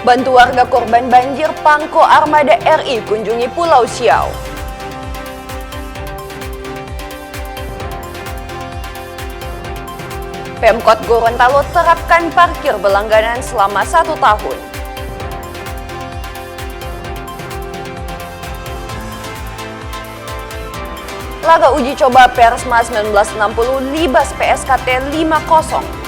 Bantu warga korban banjir, Pangko Armada RI kunjungi Pulau Siau. Pemkot Gorontalo terapkan parkir berlangganan selama 1 tahun. Laga uji coba Persma 1960 libas PSKT 5-0.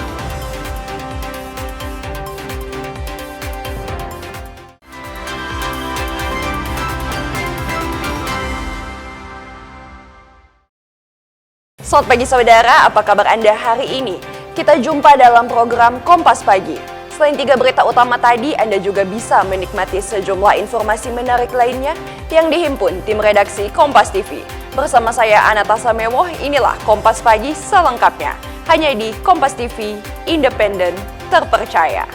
Selamat pagi saudara, apa kabar Anda hari ini? Kita jumpa dalam program Kompas Pagi. Selain 3 berita utama tadi, Anda juga bisa menikmati sejumlah informasi menarik lainnya yang dihimpun tim redaksi Kompas TV. Bersama saya Anastasia Memoh, inilah Kompas Pagi selengkapnya. Hanya di Kompas TV, independen, terpercaya.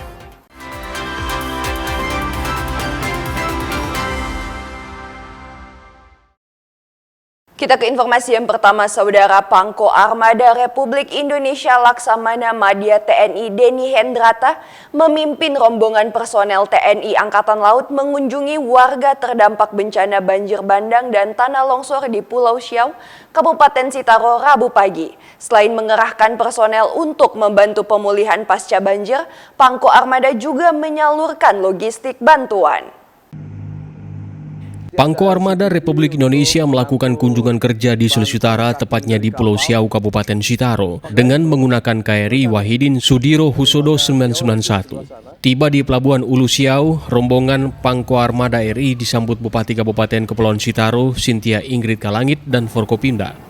Kita ke informasi yang pertama, saudara. Pangko Armada Republik Indonesia Laksamana Madya TNI Denny Hendrata memimpin rombongan personel TNI Angkatan Laut mengunjungi warga terdampak bencana banjir bandang dan tanah longsor di Pulau Siau, Kabupaten Sitaro, Rabu pagi. Selain mengerahkan personel untuk membantu pemulihan pasca banjir, Pangko Armada juga menyalurkan logistik bantuan. Pangko Armada Republik Indonesia melakukan kunjungan kerja di Sulawesi Utara, tepatnya di Pulau Siau, Kabupaten Sitaro, dengan menggunakan KRI Wahidin Sudirohusodo 991. Tiba di Pelabuhan Ulu Siau, rombongan Pangko Armada RI disambut Bupati Kabupaten Kepulauan Sitaro, Cynthia Ingrid Kalangit dan Forkopimda.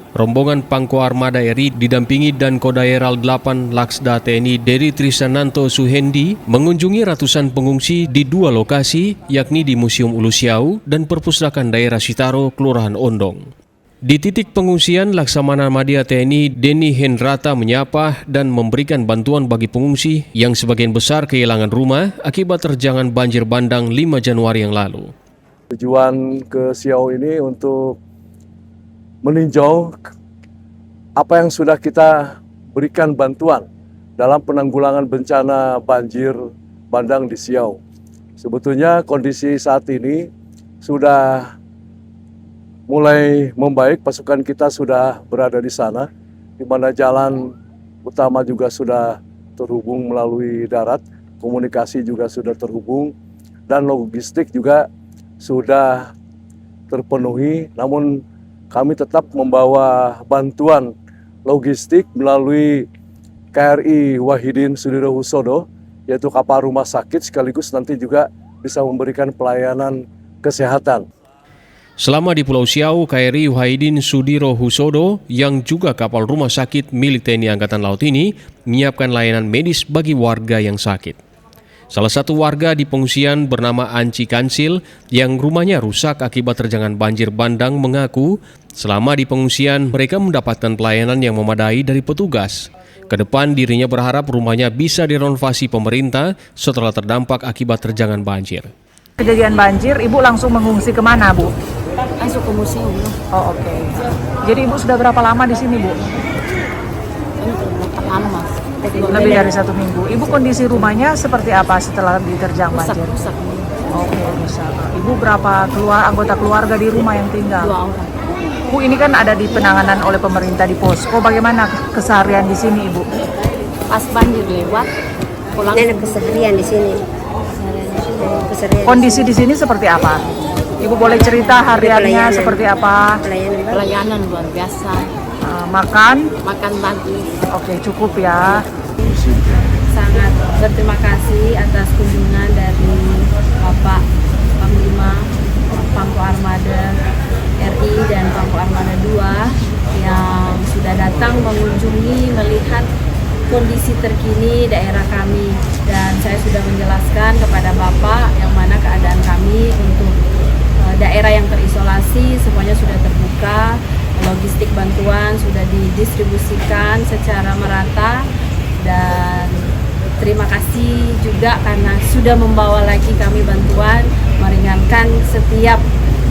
Rombongan Pangko Armada RI didampingi dan Kodaeral 8 Laksda TNI Dery Trisananto Suhendi mengunjungi ratusan pengungsi di 2 lokasi, yakni di Museum Ulu Siau dan Perpustakaan Daerah Sitaro, Kelurahan Ondong. Di titik pengungsian, Laksamana Madya TNI Denny Hendrata menyapa dan memberikan bantuan bagi pengungsi yang sebagian besar kehilangan rumah akibat terjangan banjir bandang 5 Januari yang lalu. Tujuan ke Siau ini untuk meninjau apa yang sudah kita berikan bantuan dalam penanggulangan bencana banjir bandang di Siau. Sebetulnya kondisi saat ini sudah mulai membaik, pasukan kita sudah berada di sana, di mana jalan utama juga sudah terhubung melalui darat, komunikasi juga sudah terhubung, dan logistik juga sudah terpenuhi. Namun kami tetap membawa bantuan logistik melalui KRI Wahidin Sudirohusodo, yaitu kapal rumah sakit, sekaligus nanti juga bisa memberikan pelayanan kesehatan. Selama di Pulau Siau, KRI Wahidin Sudirohusodo yang juga kapal rumah sakit milik TNI Angkatan Laut ini menyiapkan layanan medis bagi warga yang sakit. Salah satu warga di pengungsian bernama Anci Kansil yang rumahnya rusak akibat terjangan banjir bandang mengaku selama di pengungsian mereka mendapatkan pelayanan yang memadai dari petugas. Kedepan dirinya berharap rumahnya bisa direnovasi pemerintah setelah terdampak akibat terjangan banjir. Kejadian banjir, Ibu langsung mengungsi kemana, Bu? Langsung ke museum. Oh, oke. Jadi Ibu sudah berapa lama di sini, Bu? Lama, Mas. Lebih dari 1 minggu. Ibu kondisi rumahnya seperti apa setelah diterjang banjir? Rusak. Oke, rusak. Ibu berapa anggota keluarga di rumah yang tinggal? 2 orang. Bu, ini kan ada di penanganan oleh pemerintah di posko. Bagaimana keseharian di sini, Ibu? Pas banjir lewat, pulang. Nenek keseharian di sini. Kondisi di sini seperti apa? Ibu boleh cerita hariannya seperti apa? Pelayanan luar biasa. Makan bantu. Oke, cukup ya. Sangat berterima kasih atas kunjungan dari Bapak Panglima Pangko Armada RI dan Pangko Armada 2 yang sudah datang mengunjungi, melihat kondisi terkini daerah kami, dan saya sudah menjelaskan kepada Bapak yang mana keadaan kami untuk daerah yang terisolasi semuanya sudah terbuka. Logistik bantuan sudah didistribusikan secara merata, dan terima kasih juga karena sudah membawa lagi kami bantuan meringankan setiap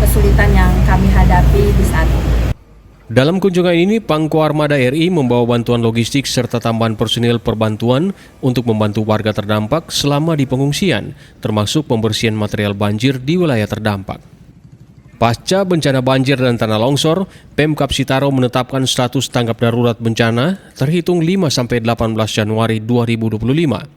kesulitan yang kami hadapi di saat ini. Dalam kunjungan ini, Pangko Armada RI membawa bantuan logistik serta tambahan personil perbantuan untuk membantu warga terdampak selama di pengungsian, termasuk pembersihan material banjir di wilayah terdampak. Pasca bencana banjir dan tanah longsor, Pemkab Sitaro menetapkan status tanggap darurat bencana terhitung 5-18 Januari 2025.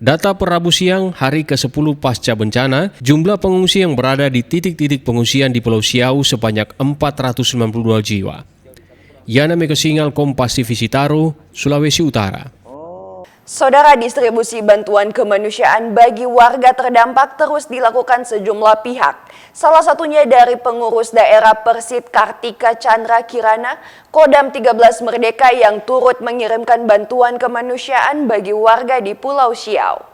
Data per Rabu siang, hari ke-10 pasca bencana, jumlah pengungsi yang berada di titik-titik pengungsian di Pulau Siau sebanyak 492 jiwa. Yana Mekesingal, Kompas TV Sitaro, Sulawesi Utara. Saudara, distribusi bantuan kemanusiaan bagi warga terdampak terus dilakukan sejumlah pihak. Salah satunya dari pengurus daerah Persit Kartika Chandra Kirana, Kodam 13 Merdeka yang turut mengirimkan bantuan kemanusiaan bagi warga di Pulau Siau.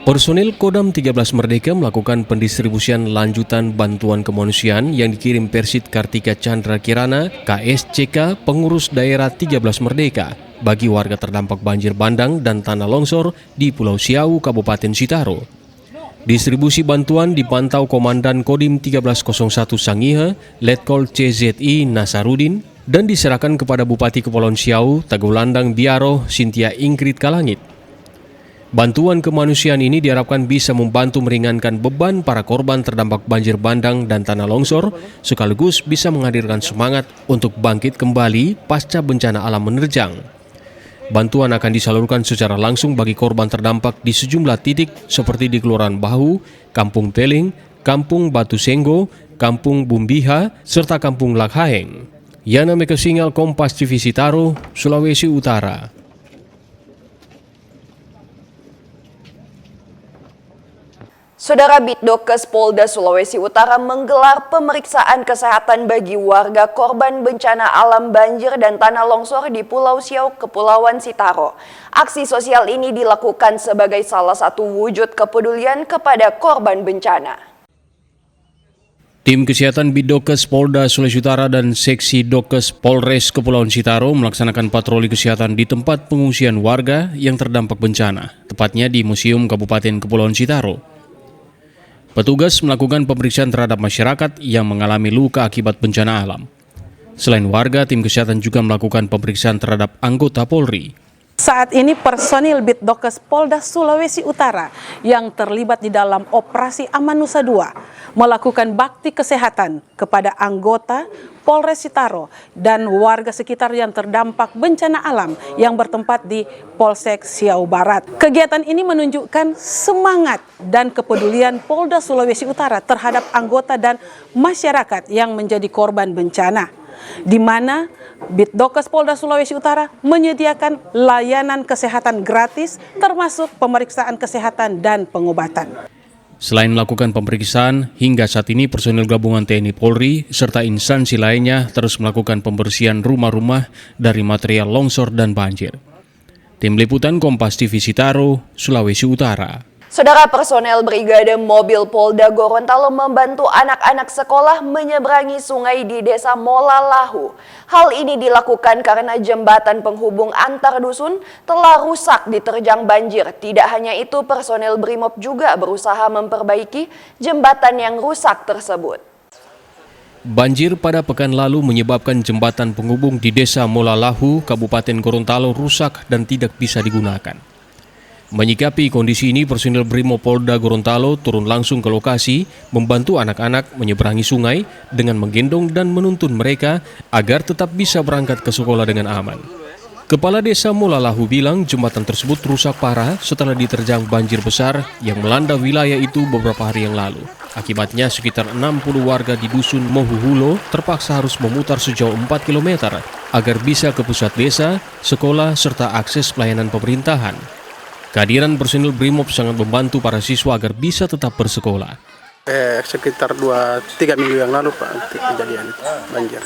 Personil Kodam 13 Merdeka melakukan pendistribusian lanjutan bantuan kemanusiaan yang dikirim Persit Kartika Chandra Kirana, KSCK, pengurus daerah 13 Merdeka, bagi warga terdampak banjir bandang dan tanah longsor di Pulau Siau, Kabupaten Sitaro. Distribusi bantuan dipantau Komandan Kodim 1301 Sangihe, Letkol CZI Nasarudin, dan diserahkan kepada Bupati Kepulauan Siau, Tagulandang Biaro, Sintia Ingrid Kalangit. Bantuan kemanusiaan ini diharapkan bisa membantu meringankan beban para korban terdampak banjir bandang dan tanah longsor, sekaligus bisa menghadirkan semangat untuk bangkit kembali pasca bencana alam menerjang. Bantuan akan disalurkan secara langsung bagi korban terdampak di sejumlah titik seperti di Kelurahan Bahu, Kampung Teling, Kampung Batu Senggo, Kampung Bumbiha, serta Kampung Lakhaeng. Yana Mekesingal, Kompas TV Sitaro, Sulawesi Utara. Saudara, Bitdokes Polda Sulawesi Utara menggelar pemeriksaan kesehatan bagi warga korban bencana alam banjir dan tanah longsor di Pulau Siau, Kepulauan Sitaro. Aksi sosial ini dilakukan sebagai salah satu wujud kepedulian kepada korban bencana. Tim Kesehatan Bitdokes Polda Sulawesi Utara dan Seksi Dokes Polres Kepulauan Sitaro melaksanakan patroli kesehatan di tempat pengungsian warga yang terdampak bencana, tepatnya di Museum Kabupaten Kepulauan Sitaro. Petugas melakukan pemeriksaan terhadap masyarakat yang mengalami luka akibat bencana alam. Selain warga, tim kesehatan juga melakukan pemeriksaan terhadap anggota Polri. Saat ini personil Bitdokes Polda Sulawesi Utara yang terlibat di dalam operasi Amanusa II melakukan bakti kesehatan kepada anggota Polres Sitaro dan warga sekitar yang terdampak bencana alam yang bertempat di Polsek Siau Barat. Kegiatan ini menunjukkan semangat dan kepedulian Polda Sulawesi Utara terhadap anggota dan masyarakat yang menjadi korban bencana, di mana Bitdokes Polda Sulawesi Utara menyediakan layanan kesehatan gratis termasuk pemeriksaan kesehatan dan pengobatan. Selain melakukan pemeriksaan, hingga saat ini personil gabungan TNI Polri serta instansi lainnya terus melakukan pembersihan rumah-rumah dari material longsor dan banjir. Tim Liputan Kompas TV Sitaro, Sulawesi Utara. Saudara, personel Brigade Mobil Polda Gorontalo membantu anak-anak sekolah menyeberangi sungai di Desa Molalahu. Hal ini dilakukan karena jembatan penghubung antar dusun telah rusak diterjang banjir. Tidak hanya itu, personel Brimob juga berusaha memperbaiki jembatan yang rusak tersebut. Banjir pada pekan lalu menyebabkan jembatan penghubung di Desa Molalahu, Kabupaten Gorontalo rusak dan tidak bisa digunakan. Menyikapi kondisi ini, personil Brimob Polda Gorontalo turun langsung ke lokasi membantu anak-anak menyeberangi sungai dengan menggendong dan menuntun mereka agar tetap bisa berangkat ke sekolah dengan aman. Kepala Desa Molalahu bilang jembatan tersebut rusak parah setelah diterjang banjir besar yang melanda wilayah itu beberapa hari yang lalu. Akibatnya sekitar 60 warga di Dusun Mohuhulo terpaksa harus memutar sejauh 4 km agar bisa ke pusat desa, sekolah, serta akses pelayanan pemerintahan. Kehadiran personil Brimob sangat membantu para siswa agar bisa tetap bersekolah. Sekitar 2-3 minggu yang lalu Pak kejadian itu banjir.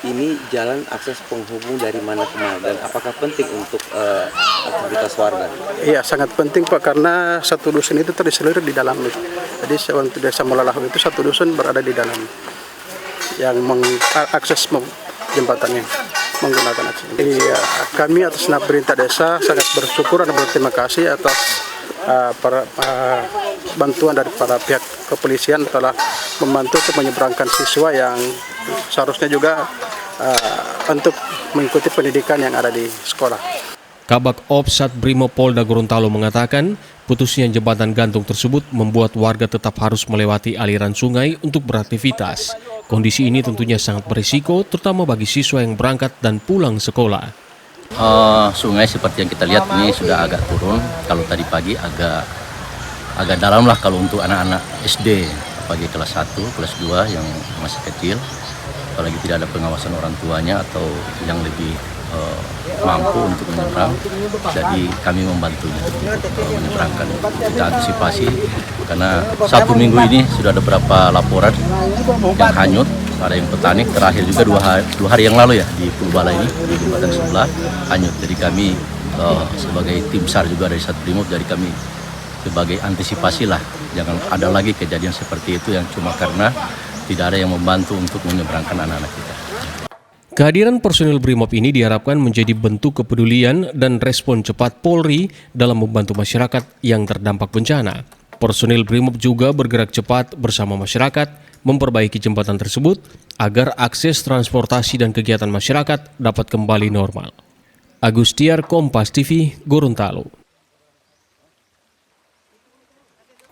Ini jalan akses penghubung dari mana ke mana dan apakah penting untuk aktivitas warga? Iya, sangat penting Pak, karena satu dusun itu terisolir di dalam. Jadi untuk Desa Molalahu itu satu dusun berada di dalam yang mengakses jembatannya, menggunakan akses. Iya, kami atas nama perintah desa sangat bersyukur dan berterima kasih atas bantuan dari para pihak kepolisian telah membantu untuk menyeberangkan siswa yang seharusnya juga untuk mengikuti pendidikan yang ada di sekolah. Kabak Ops Satbrimob Polda Gorontalo mengatakan, putusnya jembatan gantung tersebut membuat warga tetap harus melewati aliran sungai untuk beraktivitas. Kondisi ini tentunya sangat berisiko, terutama bagi siswa yang berangkat dan pulang sekolah. Sungai seperti yang kita lihat ini sudah agak turun. Kalau tadi pagi agak dalam lah kalau untuk anak-anak SD, pagi kelas 1, kelas 2 yang masih kecil. Apalagi tidak ada pengawasan orang tuanya atau yang lebih mampu untuk menyeberang, jadi kami membantunya untuk menyeberangkan. Kita antisipasi karena 1 minggu ini sudah ada beberapa laporan yang hanyut, ada yang petani, terakhir juga dua hari yang lalu ya di Pulau Bala ini di jembatan sebelah hanyut. Jadi kami sebagai tim SAR juga dari Satbrimob, jadi kami sebagai antisipasi lah, jangan ada lagi kejadian seperti itu yang cuma karena tidak ada yang membantu untuk menyeberangkan anak-anak kita. Kehadiran personil Brimob ini diharapkan menjadi bentuk kepedulian dan respon cepat Polri dalam membantu masyarakat yang terdampak bencana. Personil Brimob juga bergerak cepat bersama masyarakat memperbaiki jembatan tersebut agar akses transportasi dan kegiatan masyarakat dapat kembali normal. Agustiar, Kompas TV, Gorontalo.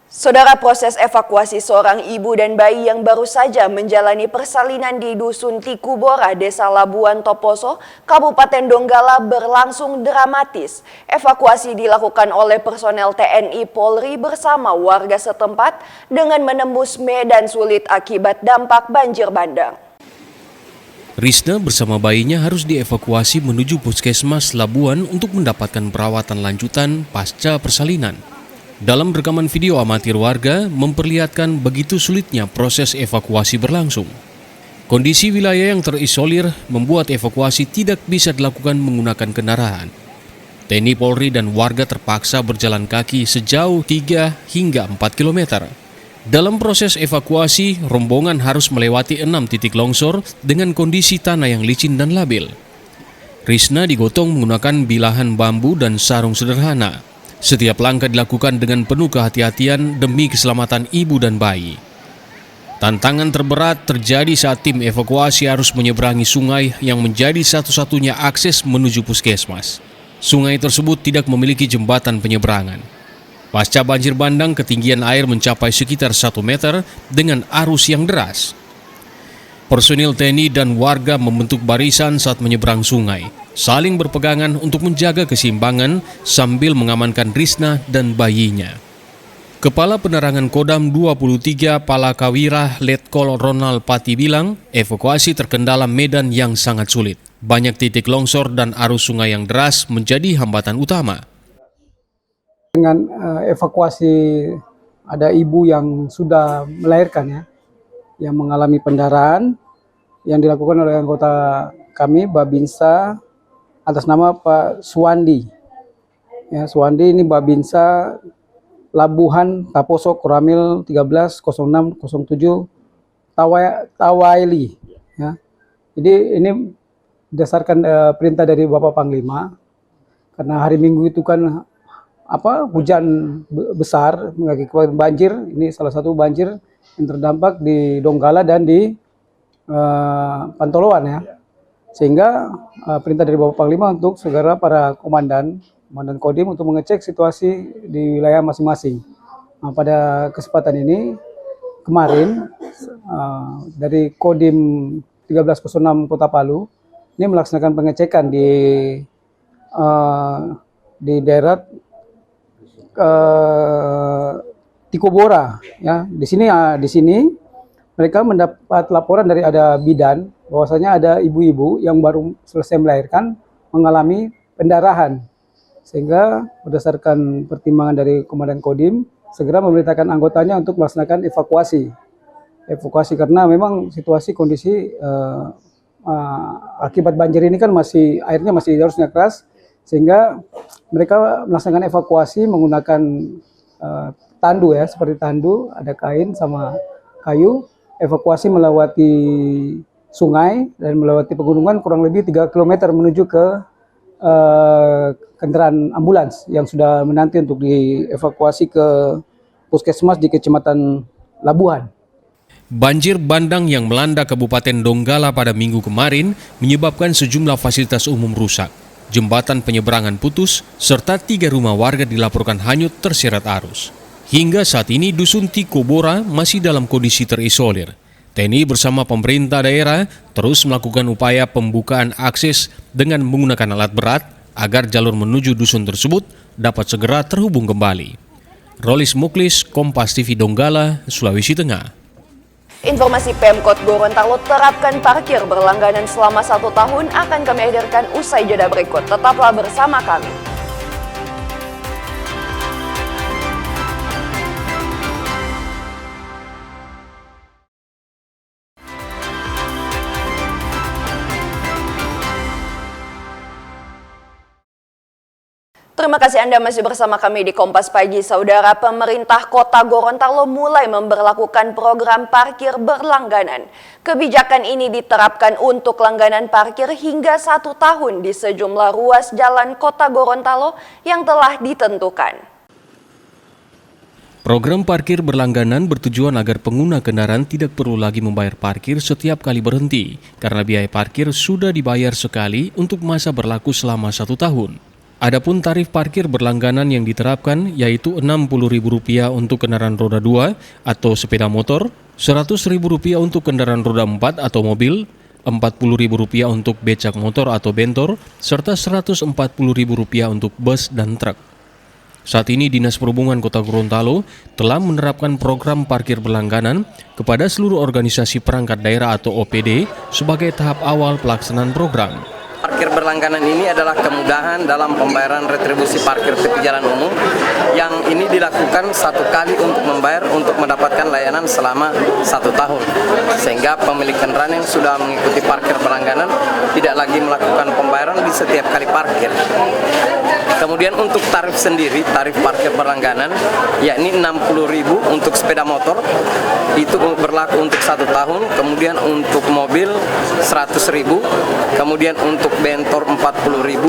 Saudara, proses evakuasi seorang ibu dan bayi yang baru saja menjalani persalinan di Dusun Tikubora, Desa Labuan Toposo, Kabupaten Donggala berlangsung dramatis. Evakuasi dilakukan oleh personel TNI Polri bersama warga setempat dengan menembus medan sulit akibat dampak banjir bandang. Risna bersama bayinya harus dievakuasi menuju Puskesmas Labuan untuk mendapatkan perawatan lanjutan pasca persalinan. Dalam rekaman video amatir warga memperlihatkan begitu sulitnya proses evakuasi berlangsung. Kondisi wilayah yang terisolir membuat evakuasi tidak bisa dilakukan menggunakan kendaraan. TNI Polri dan warga terpaksa berjalan kaki sejauh 3 hingga 4 km. Dalam proses evakuasi, rombongan harus melewati 6 titik longsor dengan kondisi tanah yang licin dan labil. Risna digotong menggunakan bilahan bambu dan sarung sederhana. Setiap langkah dilakukan dengan penuh kehati-hatian demi keselamatan ibu dan bayi. Tantangan terberat terjadi saat tim evakuasi harus menyeberangi sungai yang menjadi satu-satunya akses menuju puskesmas. Sungai tersebut tidak memiliki jembatan penyeberangan. Pasca banjir bandang, ketinggian air mencapai sekitar 1 meter dengan arus yang deras. Personil TNI dan warga membentuk barisan saat menyeberang sungai, saling berpegangan untuk menjaga keseimbangan sambil mengamankan Risna dan bayinya. Kepala Penerangan Kodam 23 Palakawira Letkol Ronald Pati bilang, evakuasi terkendala medan yang sangat sulit. Banyak titik longsor dan arus sungai yang deras menjadi hambatan utama. Dengan evakuasi ada ibu yang sudah melahirkan ya, yang mengalami pendarahan yang dilakukan oleh anggota kami Babinsa atas nama Pak Suwandi. Ya, Suwandi ini Babinsa Labuhan Taposo Koramil 130607 Tawaili. Ya. Jadi ini berdasarkan perintah dari Bapak Panglima, karena hari Minggu itu kan hujan besar mengakibatkan banjir. Ini salah satu banjir yang terdampak di Donggala dan di Pantoloan ya, sehingga perintah dari Bapak Panglima untuk segera para komandan Kodim untuk mengecek situasi di wilayah masing-masing. Nah, pada kesempatan ini kemarin dari Kodim 1306 Kota Palu ini melaksanakan pengecekan di daerah Tikubora ya. Di sini mereka mendapat laporan dari ada bidan bahwasanya ada ibu-ibu yang baru selesai melahirkan mengalami pendarahan, sehingga berdasarkan pertimbangan dari Komandan Kodim segera memerintahkan anggotanya untuk melaksanakan evakuasi karena memang situasi kondisi akibat banjir ini kan airnya masih harusnya keras, sehingga mereka melaksanakan evakuasi menggunakan tandu ya, seperti tandu, ada kain sama kayu. Evakuasi melewati sungai dan melewati pegunungan kurang lebih 3 km menuju ke kendaraan ambulans yang sudah menanti untuk dievakuasi ke puskesmas di Kecamatan Labuhan. Banjir bandang yang melanda Kabupaten Donggala pada minggu kemarin menyebabkan sejumlah fasilitas umum rusak, jembatan penyeberangan putus, serta 3 rumah warga dilaporkan hanyut terseret arus. Hingga saat ini Dusun Tikobora masih dalam kondisi terisolir. TNI bersama pemerintah daerah terus melakukan upaya pembukaan akses dengan menggunakan alat berat agar jalur menuju dusun tersebut dapat segera terhubung kembali. Rolis Muklis, Kompas TV Donggala, Sulawesi Tengah. Informasi Pemkot Gorontalo terapkan parkir berlangganan selama 1 tahun akan kami hadirkan usai jeda berikut. Tetaplah bersama kami. Terima kasih Anda masih bersama kami di Kompas Pagi. Saudara, pemerintah Kota Gorontalo mulai memberlakukan program parkir berlangganan. Kebijakan ini diterapkan untuk langganan parkir hingga 1 tahun di sejumlah ruas jalan Kota Gorontalo yang telah ditentukan. Program parkir berlangganan bertujuan agar pengguna kendaraan tidak perlu lagi membayar parkir setiap kali berhenti, karena biaya parkir sudah dibayar sekali untuk masa berlaku selama 1 tahun. Adapun tarif parkir berlangganan yang diterapkan yaitu Rp60.000 untuk kendaraan roda 2 atau sepeda motor, Rp100.000 untuk kendaraan roda 4 atau mobil, Rp40.000 untuk becak motor atau bentor, serta Rp140.000 untuk bus dan truk. Saat ini Dinas Perhubungan Kota Gorontalo telah menerapkan program parkir berlangganan kepada seluruh organisasi perangkat daerah atau OPD sebagai tahap awal pelaksanaan program. Parkir berlangganan ini adalah kemudahan dalam pembayaran retribusi parkir tepi jalan umum yang ini dilakukan 1 kali untuk membayar untuk mendapatkan layanan selama 1 tahun. Sehingga pemilik kendaraan yang sudah mengikuti parkir berlangganan tidak lagi melakukan pembayaran di setiap kali parkir. Kemudian untuk tarif sendiri, tarif parkir berlangganan yakni Rp60.000 untuk sepeda motor, itu berlaku untuk 1 tahun, kemudian untuk mobil Rp100.000, kemudian untuk bentor Rp40.000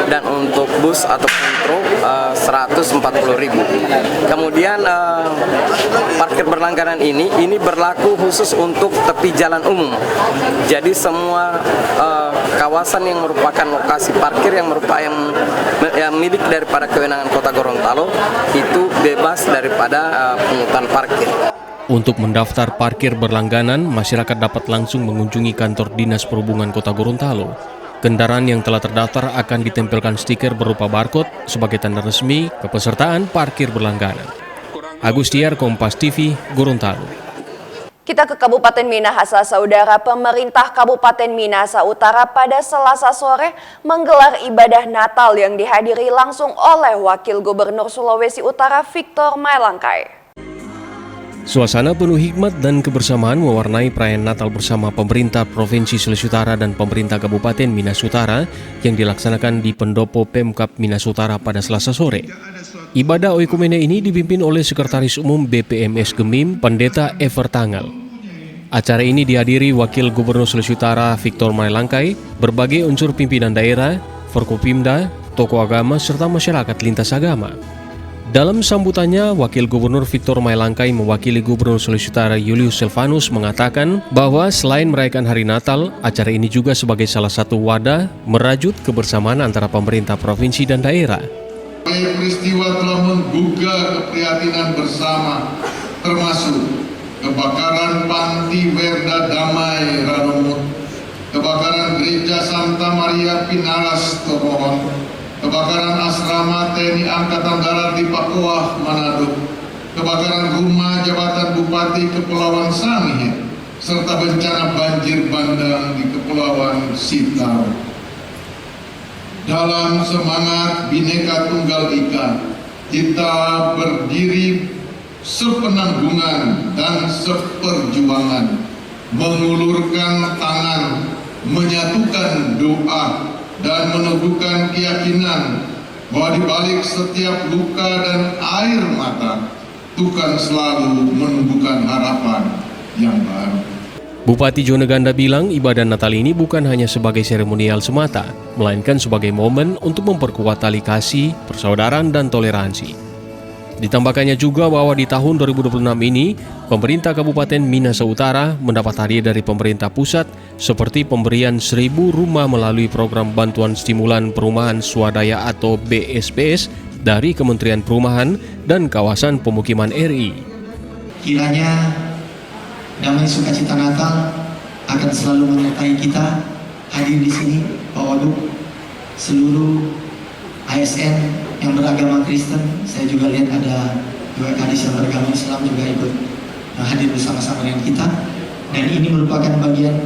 dan untuk bus ataupun truk Rp140.000. Kemudian parkir berlangganan ini berlaku khusus untuk tepi jalan umum. Jadi semua kawasan yang merupakan lokasi parkir yang merupakan yang milik daripada kewenangan Kota Gorontalo itu bebas daripada pungutan parkir. Untuk mendaftar parkir berlangganan, masyarakat dapat langsung mengunjungi kantor Dinas Perhubungan Kota Gorontalo. Kendaraan yang telah terdaftar akan ditempelkan stiker berupa barcode sebagai tanda resmi kepesertaan parkir berlangganan. Agustiar, Kompas TV, Gorontalo. Kita ke Kabupaten Minahasa, Saudara. Pemerintah Kabupaten Minahasa Utara pada Selasa sore menggelar ibadah Natal yang dihadiri langsung oleh Wakil Gubernur Sulawesi Utara Victor Mailangkai. Suasana penuh hikmat dan kebersamaan mewarnai perayaan Natal bersama pemerintah Provinsi Sulawesi Utara dan pemerintah Kabupaten Minahasa Utara yang dilaksanakan di Pendopo Pemkab Minahasa Utara pada Selasa sore. Ibadah oikumene ini dipimpin oleh Sekretaris Umum BPMS Gemim, Pendeta Ever Tanggal. Acara ini dihadiri Wakil Gubernur Sulawesi Utara Victor Mailangkai, berbagai unsur pimpinan daerah, Forkopimda, tokoh agama, serta masyarakat lintas agama. Dalam sambutannya, Wakil Gubernur Victor Mailangkai mewakili Gubernur Sulawesi Utara Julius Silvanus mengatakan bahwa selain merayakan Hari Natal, acara ini juga sebagai salah satu wadah merajut kebersamaan antara pemerintah provinsi dan daerah. Peristiwa telah menggugah keprihatinan bersama, termasuk kebakaran Panti Werda Damai Ranumut, kebakaran Gereja Santa Maria Pinaras Tomohon, kebakaran asrama TNI Angkatan Darat di Pakuah, Manado, kebakaran rumah jabatan Bupati Kepulauan Sangihe, serta bencana banjir bandang di Kepulauan Sitaro. Dalam semangat Bhinneka Tunggal Ika, kita berdiri sepenanggungan dan seperjuangan, mengulurkan tangan, menyatukan doa, dan meneguhkan keyakinan bahwa di balik setiap luka dan air mata, Tuhan selalu menumbuhkan harapan yang baru. Bupati Joneganda bilang ibadah Natal ini bukan hanya sebagai seremonial semata, melainkan sebagai momen untuk memperkuat tali kasih, persaudaraan, dan toleransi. Ditambahkannya juga bahwa di tahun 2026 ini, pemerintah Kabupaten Minahasa Utara mendapat hadiah dari pemerintah pusat seperti pemberian 1.000 rumah melalui program Bantuan Stimulan Perumahan Swadaya atau BSPS dari Kementerian Perumahan dan Kawasan Pemukiman RI. Kiranya damai sukacita Natal akan selalu menyertai kita. Hadir di sini Pak Wagub, seluruh ASN yang beragama Kristen, saya juga lihat ada juga kadis yang beragama Islam juga ikut hadir bersama-sama dengan kita, dan ini merupakan bagian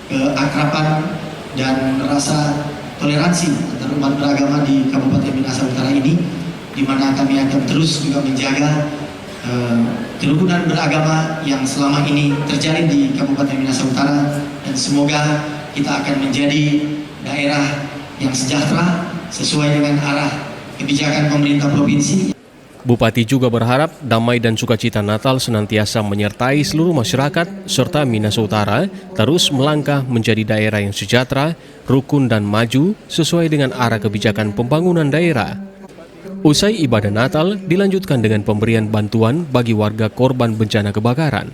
keakraban dan rasa toleransi antar umat beragama di Kabupaten Minahasa Utara ini, di mana kami akan terus juga menjaga kerukunan beragama yang selama ini terjalin di Kabupaten Minahasa Utara, dan semoga kita akan menjadi daerah yang sejahtera sesuai dengan arah kebijakan pemerintah provinsi. Bupati juga berharap damai dan sukacita Natal senantiasa menyertai seluruh masyarakat serta Minahasa Utara terus melangkah menjadi daerah yang sejahtera, rukun dan maju sesuai dengan arah kebijakan pembangunan daerah. Usai ibadah Natal dilanjutkan dengan pemberian bantuan bagi warga korban bencana kebakaran.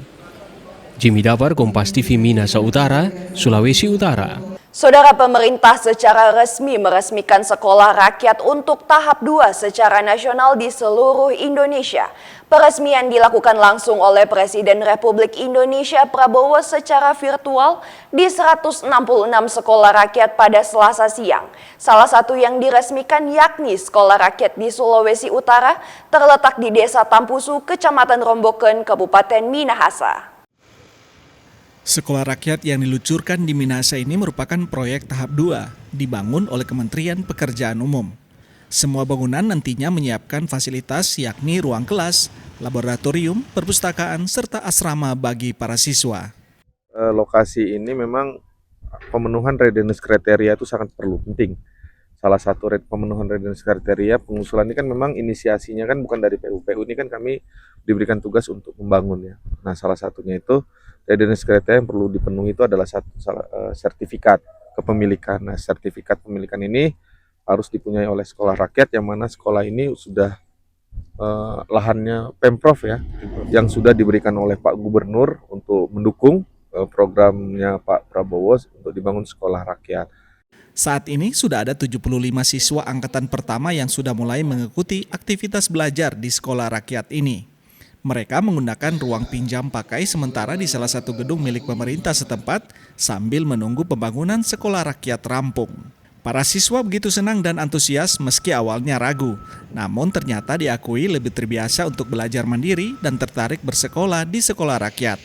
Jimmy Dabar, Kompas TV Minahasa Utara, Sulawesi Utara. Saudara, pemerintah secara resmi meresmikan sekolah rakyat untuk tahap 2 secara nasional di seluruh Indonesia. Peresmian dilakukan langsung oleh Presiden Republik Indonesia Prabowo secara virtual di 166 sekolah rakyat pada Selasa siang. Salah satu yang diresmikan yakni Sekolah Rakyat di Sulawesi Utara, terletak di Desa Tampusu, Kecamatan Romboken, Kabupaten Minahasa. Sekolah rakyat yang diluncurkan di Minahasa ini merupakan proyek tahap 2, dibangun oleh Kementerian Pekerjaan Umum. Semua bangunan nantinya menyiapkan fasilitas yakni ruang kelas, laboratorium, perpustakaan, serta asrama bagi para siswa. Lokasi ini memang pemenuhan readiness kriteria itu sangat penting. Salah satu pemenuhan readiness kriteria pengusulan ini kan memang inisiasinya kan bukan dari PU. PU ini kan kami diberikan tugas untuk membangun ya. Nah, salah satunya itu readiness kriteria yang perlu dipenuhi itu adalah sertifikat kepemilikan. Nah, sertifikat pemilikan ini harus dipunyai oleh sekolah rakyat, yang mana sekolah ini sudah lahannya Pemprov ya, yang sudah diberikan oleh Pak Gubernur untuk mendukung programnya Pak Prabowo untuk dibangun sekolah rakyat. Saat ini sudah ada 75 siswa angkatan pertama yang sudah mulai mengikuti aktivitas belajar di sekolah rakyat ini. Mereka menggunakan ruang pinjam pakai sementara di salah satu gedung milik pemerintah setempat sambil menunggu pembangunan sekolah rakyat rampung. Para siswa begitu senang dan antusias meski awalnya ragu, namun ternyata diakui lebih terbiasa untuk belajar mandiri dan tertarik bersekolah di sekolah rakyat.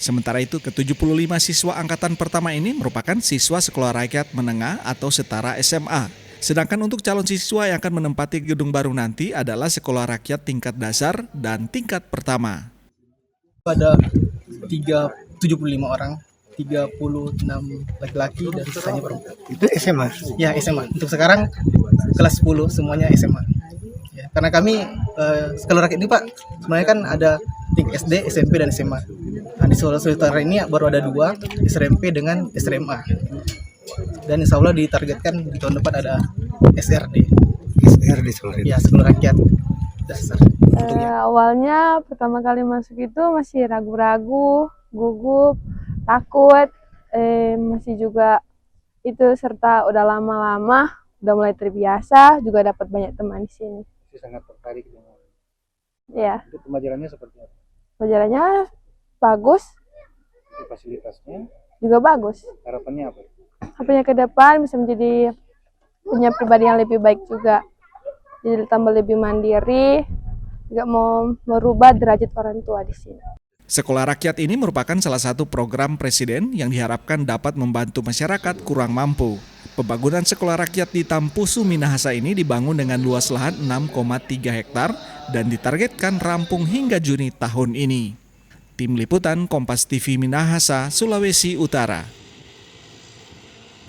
Sementara itu, ke-75 siswa angkatan pertama ini merupakan siswa sekolah rakyat menengah atau setara SMA. Sedangkan untuk calon siswa yang akan menempati gedung baru nanti adalah sekolah rakyat tingkat dasar dan tingkat pertama. Ada 75 orang, 36 laki-laki dan sisanya perempuan. Itu SMA? Ya, SMA. Untuk sekarang kelas 10 semuanya SMA. Ya, karena kami sekolah rakyat ini Pak, sebenarnya kan ada tingkat SD, SMP, dan SMA. Nah, di Sulawesi Utara ini baru ada 2, SMP dengan SMA. Dan insya Allah ditargetkan di tahun depan ada SRD. SRD sekolah ya, sekolah rakyat dasar. Awalnya pertama kali masuk itu masih ragu-ragu, gugup, takut, masih juga itu serta udah lama-lama udah mulai terbiasa, juga dapat banyak teman di sini. Sangat tertarik dengan. Ya. Itu pembelajarannya seperti apa? Pembelajarannya bagus. Itu fasilitasnya juga bagus. Harapannya apa? Harapannya ke depan bisa menjadi punya pribadi yang lebih baik juga. Jadi tambah lebih mandiri, juga mau merubah derajat orang tua di sini. Sekolah rakyat ini merupakan salah satu program Presiden yang diharapkan dapat membantu masyarakat kurang mampu. Pembangunan sekolah rakyat di Tampusu Minahasa ini dibangun dengan luas lahan 6,3 hektar dan ditargetkan rampung hingga Juni tahun ini. Tim Liputan Kompas TV Minahasa, Sulawesi Utara.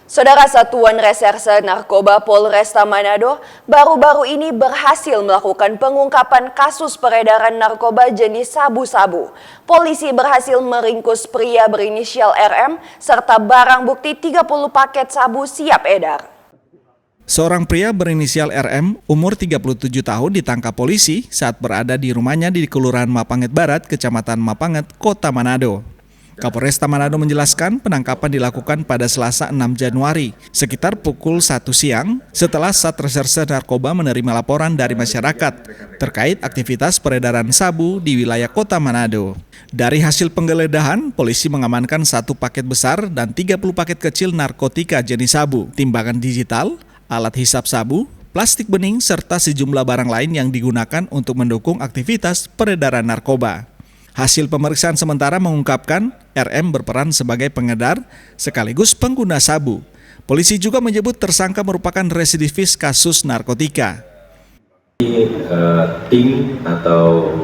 Saudara, Satuan Reserse Narkoba Polresta Manado baru-baru ini berhasil melakukan pengungkapan kasus peredaran narkoba jenis sabu-sabu. Polisi berhasil meringkus pria berinisial RM serta barang bukti 30 paket sabu siap edar. Seorang pria berinisial RM, umur 37 tahun ditangkap polisi saat berada di rumahnya di Kelurahan Mapanget Barat, Kecamatan Mapanget, Kota Manado. Kapolresta Manado menjelaskan penangkapan dilakukan pada Selasa 6 Januari, sekitar pukul 1 siang, setelah Satreskrim Narkoba menerima laporan dari masyarakat terkait aktivitas peredaran sabu di wilayah Kota Manado. Dari hasil penggeledahan, polisi mengamankan 1 paket besar dan 30 paket kecil narkotika jenis sabu, timbangan digital, alat hisap sabu, plastik bening, serta sejumlah barang lain yang digunakan untuk mendukung aktivitas peredaran narkoba. Hasil pemeriksaan sementara mengungkapkan RM berperan sebagai pengedar sekaligus pengguna sabu. Polisi juga menyebut tersangka merupakan residivis kasus narkotika. Tim atau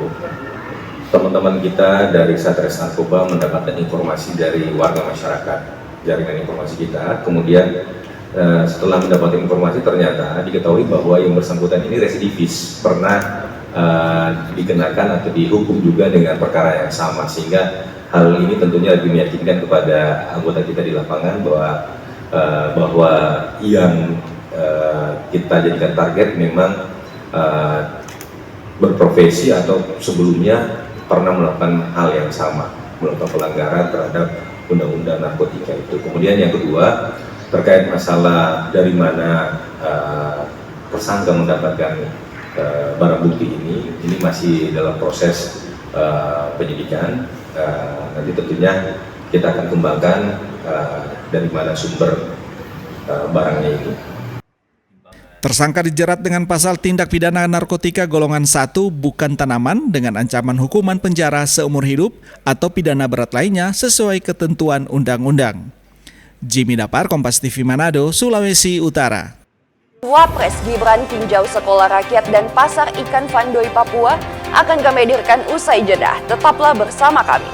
teman-teman kita dari Satres Narkoba mendapatkan informasi dari warga masyarakat, jaringan informasi kita, kemudian setelah mendapat informasi ternyata diketahui bahwa yang bersangkutan ini residivis, pernah dikenakan atau dihukum juga dengan perkara yang sama, sehingga hal ini tentunya lebih meyakinkan kepada anggota kita di lapangan bahwa yang kita jadikan target memang berprofesi atau sebelumnya pernah melakukan hal yang sama, melakukan pelanggaran terhadap undang-undang narkotika itu. Kemudian yang kedua, terkait masalah dari mana tersangka mendapatkan barang bukti ini masih dalam proses penyidikan. Nanti tentunya kita akan kembangkan dari mana sumber barangnya itu. Tersangka dijerat dengan pasal tindak pidana narkotika golongan 1 bukan tanaman dengan ancaman hukuman penjara seumur hidup atau pidana berat lainnya sesuai ketentuan undang-undang. Jimmy Dapar, Kompas TV Manado, Sulawesi Utara. Wapres Gibran tinjau sekolah rakyat dan pasar ikan Vandoy Papua akan kami hadirkan usai jeda. Tetaplah bersama kami.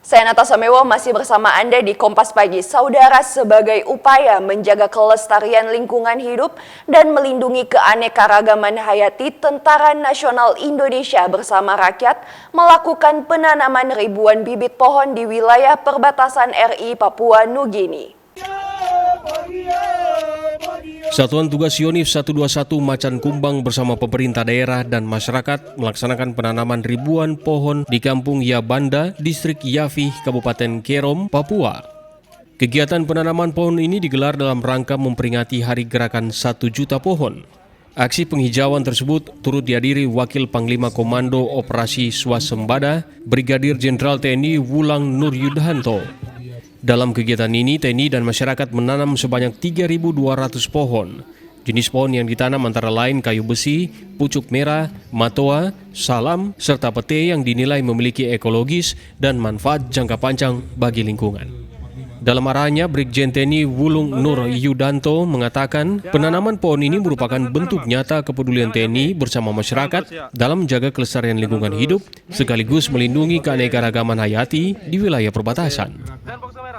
Saya Natasha Mewo masih bersama Anda di Kompas Pagi. Saudara, sebagai upaya menjaga kelestarian lingkungan hidup dan melindungi keanekaragaman hayati, Tentara Nasional Indonesia bersama rakyat melakukan penanaman ribuan bibit pohon di wilayah perbatasan RI Papua Nugini. Satuan Tugas Yonif 121 Macan Kumbang bersama pemerintah daerah dan masyarakat melaksanakan penanaman ribuan pohon di Kampung Yabanda, Distrik Yafih, Kabupaten Kerom, Papua. Kegiatan penanaman pohon ini digelar dalam rangka memperingati Hari Gerakan 1 Juta Pohon. Aksi penghijauan tersebut turut dihadiri Wakil Panglima Komando Operasi Swasembada, Brigadir Jenderal TNI Wulang Nur Yudhanto. Dalam kegiatan ini, TNI dan masyarakat menanam sebanyak 3.200 pohon. Jenis pohon yang ditanam antara lain kayu besi, pucuk merah, matoa, salam, serta pete yang dinilai memiliki ekologis dan manfaat jangka panjang bagi lingkungan. Dalam arahannya, Brigjen TNI Wulung Nur Yudanto mengatakan penanaman pohon ini merupakan bentuk nyata kepedulian TNI bersama masyarakat dalam menjaga kelestarian lingkungan hidup sekaligus melindungi keanekaragaman hayati di wilayah perbatasan.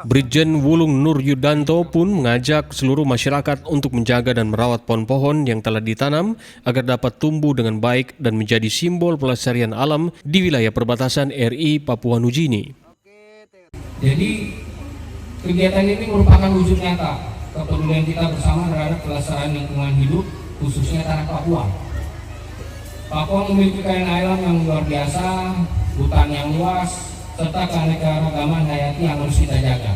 Brigjen Wulung Nur Yudanto pun mengajak seluruh masyarakat untuk menjaga dan merawat pohon-pohon yang telah ditanam agar dapat tumbuh dengan baik dan menjadi simbol pelestarian alam di wilayah perbatasan RI Papua Nugini. Jadi kegiatan ini merupakan wujud nyata kepedulian kita bersama terhadap kelestarian lingkungan hidup, khususnya tanah Papua. Papua memiliki kekayaan alam yang luar biasa, hutan yang luas, serta keanekaragaman hayati yang harus kita jaga.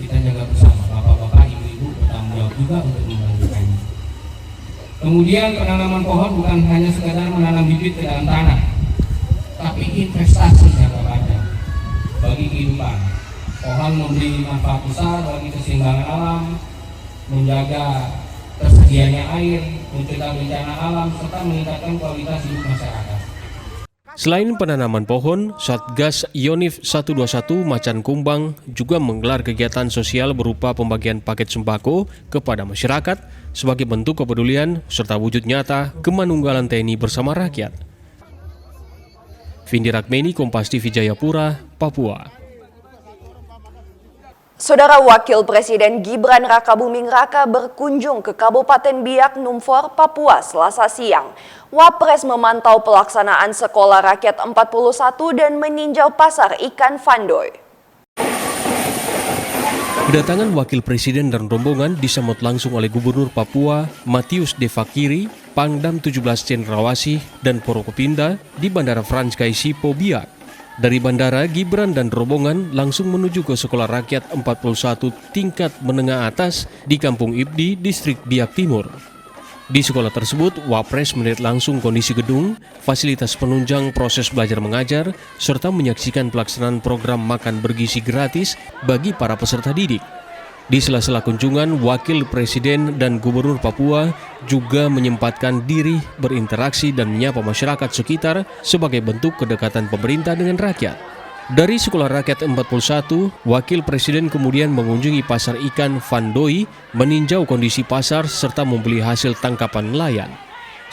Kita jaga bersama, bapak-bapak, ibu-ibu bertanggung jawab juga untuk membangunnya. Kemudian penanaman pohon bukan hanya sekadar menanam bibit ke dalam tanah, tapi investasi jangka panjang bagi kehidupan. Pohon memberi manfaat besar bagi keseimbangan alam, menjaga tersedianya air, mencegah bencana alam, serta meningkatkan kualitas hidup masyarakat. Selain penanaman pohon, Satgas Yonif 121 Macan Kumbang juga menggelar kegiatan sosial berupa pembagian paket sembako kepada masyarakat sebagai bentuk kepedulian serta wujud nyata kemanunggalan TNI bersama rakyat. Vindi Rakmeni, Kompas TV Jayapura, Papua. Saudara Wakil Presiden Gibran Rakabuming Raka berkunjung ke Kabupaten Biak Numfor, Papua Selasa siang. Wapres memantau pelaksanaan Sekolah Rakyat 41 dan meninjau pasar ikan Vandoy. Kedatangan Wakil Presiden dan rombongan disambut langsung oleh Gubernur Papua Matius De Fakiri, Pangdam 17 Cendrawasih, dan Forkopimda di Bandara Frans Kaisipo Biak. Dari bandara, Gibran dan rombongan langsung menuju ke Sekolah Rakyat 41 tingkat menengah atas di Kampung Ibdi, Distrik Biak Timur. Di sekolah tersebut, Wapres melihat langsung kondisi gedung, fasilitas penunjang proses belajar mengajar, serta menyaksikan pelaksanaan program makan bergizi gratis bagi para peserta didik. Di sela-sela kunjungan, Wakil Presiden dan Gubernur Papua juga menyempatkan diri berinteraksi dan menyapa masyarakat sekitar sebagai bentuk kedekatan pemerintah dengan rakyat. Dari Sekolah Rakyat 41, Wakil Presiden kemudian mengunjungi pasar ikan Vandoy, meninjau kondisi pasar serta membeli hasil tangkapan nelayan.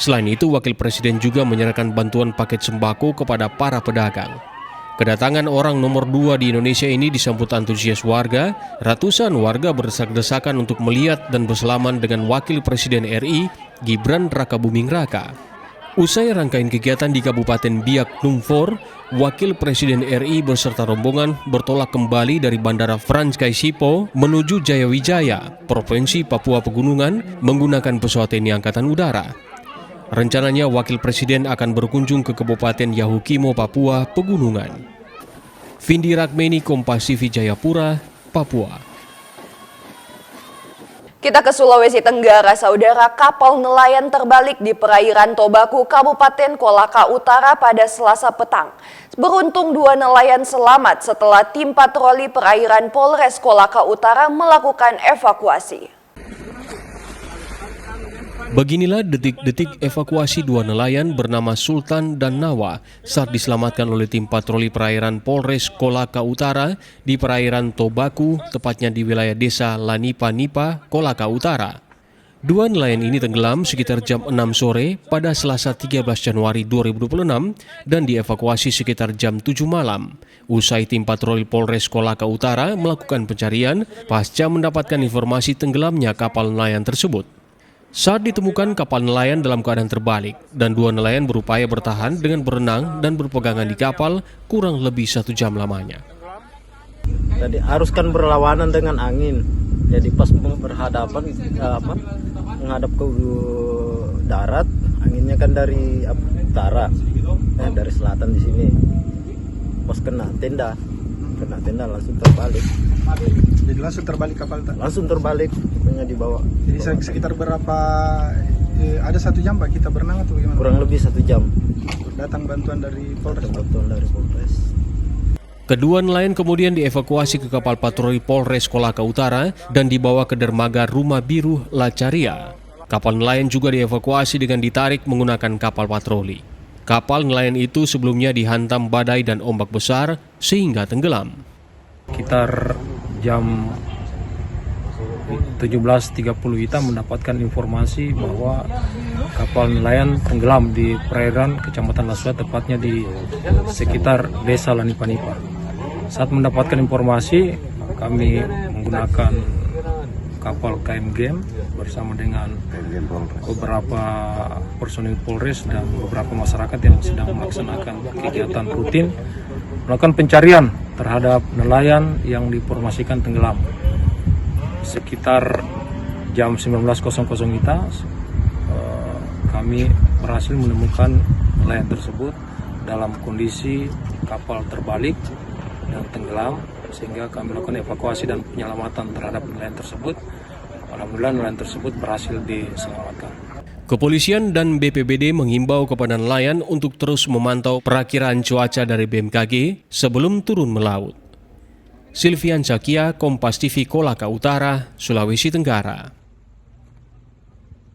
Selain itu, Wakil Presiden juga menyerahkan bantuan paket sembako kepada para pedagang. Kedatangan orang nomor 2 di Indonesia ini disambut antusias warga. Ratusan warga berdesak-desakan untuk melihat dan bersalaman dengan Wakil Presiden RI, Gibran Rakabuming Raka. Usai rangkaian kegiatan di Kabupaten Biak Numfor, Wakil Presiden RI beserta rombongan bertolak kembali dari Bandara Frans Kaisipo menuju Jayawijaya, Provinsi Papua Pegunungan, menggunakan pesawat TNI Angkatan Udara. Rencananya Wakil Presiden akan berkunjung ke Kabupaten Yahukimo, Papua Pegunungan. Vindi Rakmeni, Kompas TV, Jayapura, Papua. Kita ke Sulawesi Tenggara, saudara. Kapal nelayan terbalik di perairan Tobaku, Kabupaten Kolaka Utara pada Selasa petang. Beruntung 2 nelayan selamat setelah tim patroli perairan Polres Kolaka Utara melakukan evakuasi. Beginilah detik-detik evakuasi 2 nelayan bernama Sultan dan Nawa saat diselamatkan oleh tim patroli perairan Polres Kolaka Utara di perairan Tobaku, tepatnya di wilayah desa Lanipa-Nipa, Kolaka Utara. 2 nelayan ini tenggelam sekitar jam 6 sore pada Selasa 13 Januari 2026 dan dievakuasi sekitar jam 7 malam. Usai tim patroli Polres Kolaka Utara melakukan pencarian pasca mendapatkan informasi tenggelamnya kapal nelayan tersebut. Saat ditemukan, kapal nelayan dalam keadaan terbalik dan 2 nelayan berupaya bertahan dengan berenang dan berpegangan di kapal kurang lebih 1 jam lamanya. Jadi arus kan berlawanan dengan angin. Jadi pas berhadapan menghadap ke darat, anginnya kan dari utara, dari selatan di sini. Pas kena tenda langsung terbalik. Jadi langsung terbalik kapal? Langsung terbalik, pokoknya dibawa. Jadi sekitar berapa, ada 1 jam Pak kita berenang atau gimana? Kurang lebih 1 jam. Datang bantuan dari Polres? Bantuan dari Polres. Kedua nelayan kemudian dievakuasi ke kapal patroli Polres Kolaka Utara dan dibawa ke dermaga Rumah Biru Lacaria. Kapal nelayan juga dievakuasi dengan ditarik menggunakan kapal patroli. Kapal nelayan itu sebelumnya dihantam badai dan ombak besar sehingga tenggelam. Sekitar jam 17.30 kita mendapatkan informasi bahwa kapal nelayan tenggelam di perairan Kecamatan Lasua, tepatnya di sekitar desa Lanipa-Nipa. Saat mendapatkan informasi, kami menggunakan kapal KM Gem bersama dengan beberapa personil Polres dan beberapa masyarakat yang sedang melaksanakan kegiatan rutin melakukan pencarian terhadap nelayan yang diinformasikan tenggelam. Sekitar jam 19.00 kita kami berhasil menemukan nelayan tersebut dalam kondisi kapal terbalik dan tenggelam, sehingga kami melakukan evakuasi dan penyelamatan terhadap nelayan tersebut. Alhamdulillah nelayan tersebut berhasil diselamatkan. Kepolisian dan BPBD menghimbau kepada nelayan untuk terus memantau perakiraan cuaca dari BMKG sebelum turun melaut. Silvian Zakia, Kompas TV, Kolaka Utara, Sulawesi Tenggara.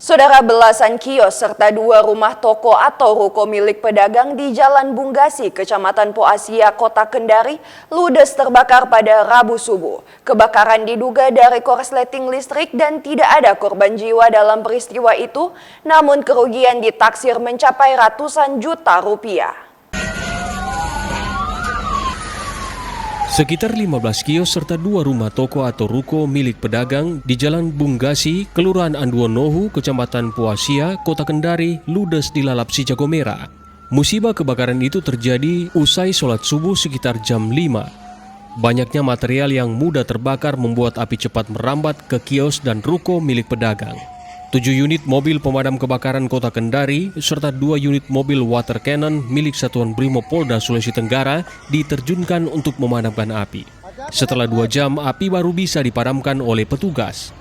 Saudara, belasan kios serta 2 rumah toko atau ruko milik pedagang di Jalan Bunggasi, Kecamatan Poasia, Kota Kendari, ludes terbakar pada Rabu subuh. Kebakaran diduga dari korsleting listrik dan tidak ada korban jiwa dalam peristiwa itu, namun kerugian ditaksir mencapai ratusan juta rupiah. Sekitar 15 kios serta 2 rumah toko atau ruko milik pedagang di Jalan Bunggasi, Kelurahan Anduonohu, Kecamatan Puasia, Kota Kendari, ludes dilalap si jago merah. Musibah kebakaran itu terjadi usai sholat subuh sekitar jam 5. Banyaknya material yang mudah terbakar membuat api cepat merambat ke kios dan ruko milik pedagang. 7 unit mobil pemadam kebakaran Kota Kendari serta 2 unit mobil water cannon milik Satuan Brimob Polda Sulawesi Tenggara diterjunkan untuk memadamkan api. Setelah 2 jam, api baru bisa dipadamkan oleh petugas.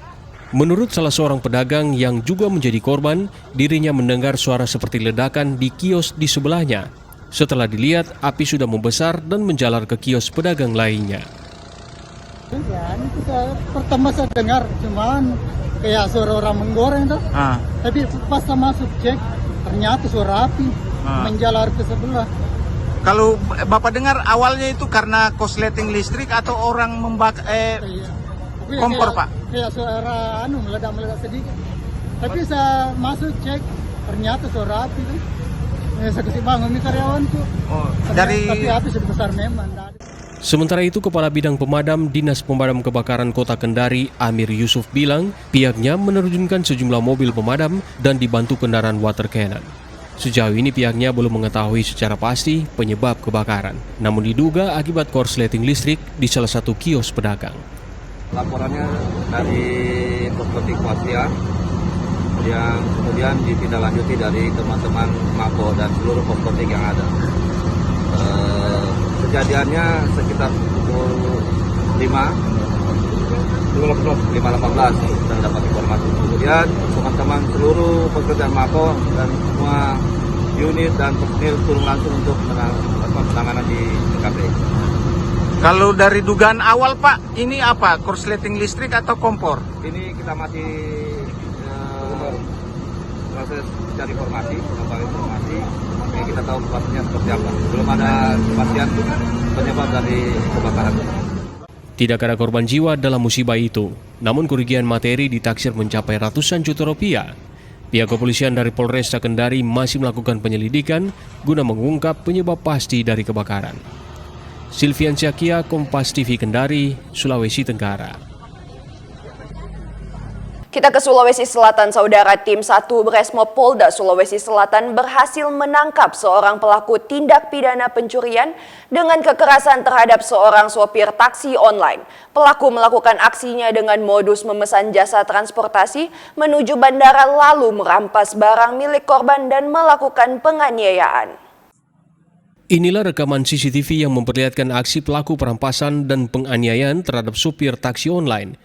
Menurut salah seorang pedagang yang juga menjadi korban, dirinya mendengar suara seperti ledakan di kios di sebelahnya. Setelah dilihat, api sudah membesar dan menjalar ke kios pedagang lainnya. Ya, itu pertama saya dengar, cuman kayak suara orang menggoreng tuh. Tapi pas saya masuk cek, ternyata suara api menjalar ke sebelah. Kalau Bapak dengar awalnya itu karena korsleting listrik atau orang membakar kompor, Pak? Kayak suara meledak-meledak sedikit. Tapi saya masuk cek, ternyata suara api tuh. Saya kasih bangun nih karyawanku. Tapi api sudah besar memang. Sementara itu, Kepala Bidang Pemadam Dinas Pemadam Kebakaran Kota Kendari, Amir Yusuf bilang, pihaknya menerjunkan sejumlah mobil pemadam dan dibantu kendaraan water cannon. Sejauh ini pihaknya belum mengetahui secara pasti penyebab kebakaran, namun diduga akibat korsleting listrik di salah satu kios pedagang. Laporannya dari Poskotik Puasia yang kemudian ditindaklanjuti dari teman-teman Mako dan seluruh Poskotik yang ada. Kejadiannya sekitar pukul 5.18 kita dapat informasi. Kemudian teman-teman seluruh pekerjaan Mako dan semua unit dan personil turun langsung untuk penanganan di TKP. Kalau dari dugaan awal, Pak, ini apa? Korsleting listrik atau kompor? Ini kita masih proses cari informasi, mengembangkan informasi. Ya, kita tahu pastinya seperti apa. Belum ada kepastian penyebab dari kebakaran. Tidak ada korban jiwa dalam musibah itu, namun kerugian materi ditaksir mencapai ratusan juta rupiah. Pihak kepolisian dari Polresta Kendari masih melakukan penyelidikan guna mengungkap penyebab pasti dari kebakaran. Silvian Syakia, Kompas TV Kendari, Sulawesi Tenggara. Kita ke Sulawesi Selatan, Saudara. Tim 1 Bresmob Polda Sulawesi Selatan berhasil menangkap seorang pelaku tindak pidana pencurian dengan kekerasan terhadap seorang sopir taksi online. Pelaku melakukan aksinya dengan modus memesan jasa transportasi menuju bandara lalu merampas barang milik korban dan melakukan penganiayaan. Inilah rekaman CCTV yang memperlihatkan aksi pelaku perampasan dan penganiayaan terhadap supir taksi online.